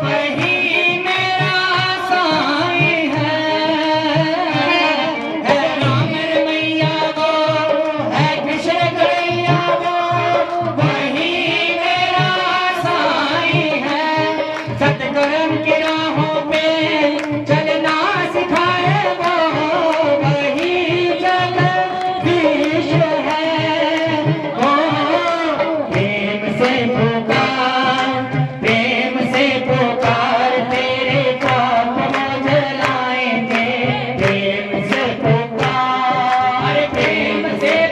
वही मेरा साईं है राम रमैया वो है कृष्ण कन्हैया वो वही मेरा साईं है। सतकर्म की राहों पे चलना सिखाए वो वही जगदीश है। ओ प्रेम से पुकार तेरे पाप जलाएंगे। प्रेम से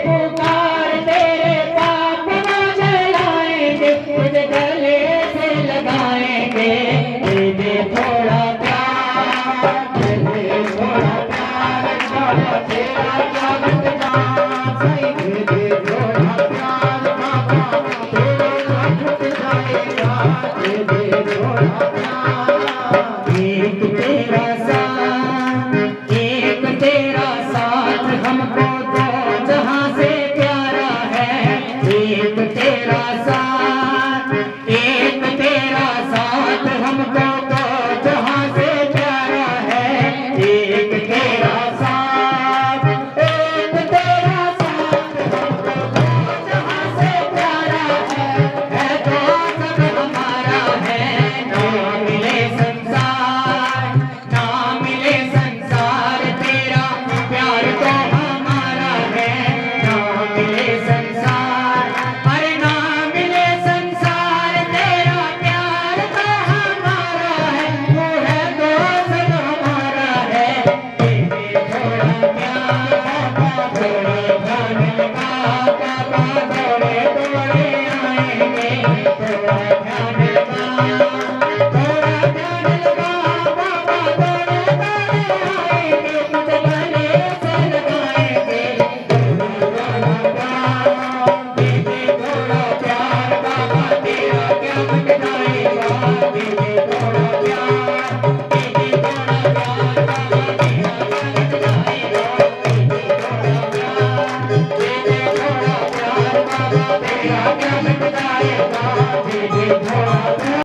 पुकार तेरे पाप जलाएंगे। तुझे गले से लगाएंगे। दे दे थोड़ा प्यार, दे दे थोड़ा प्यार, बाबा तेरा स्वागत जाएगा। दे दे थोड़ा प्यार बाबा तेरा स्वागत जाएगा। दे दे थोड़ा प्यार। एक तेरा साथ हमको तो जहां से प्यारा है। एक तेरा साथ हमको तो जहां से प्यारा है। एक तेरा साथ हमको तो जहां से प्यारा है तो सब हमारा है। ना मिले संसार तेरा प्यार तो हमारा है। ना मिले संसार, अरे ना मिले संसार तेरा प्यार तो हमारा है। वो है तो सब हमारा है। दे दे थोड़ा प्यार बाबा थोड़े ध्यान लगा। बाबा दौड़े दौड़े आएंगे। थोड़ा ध्यान लगा, थोड़ा ध्यान लगा। बाबा दौड़े दौड़े आएंगे। तुझे गले से लगाएंगे। थोड़ा प्यार, दे दे थोड़ा प्यार बाबा तेरा क्या बन जाएगा। दे दे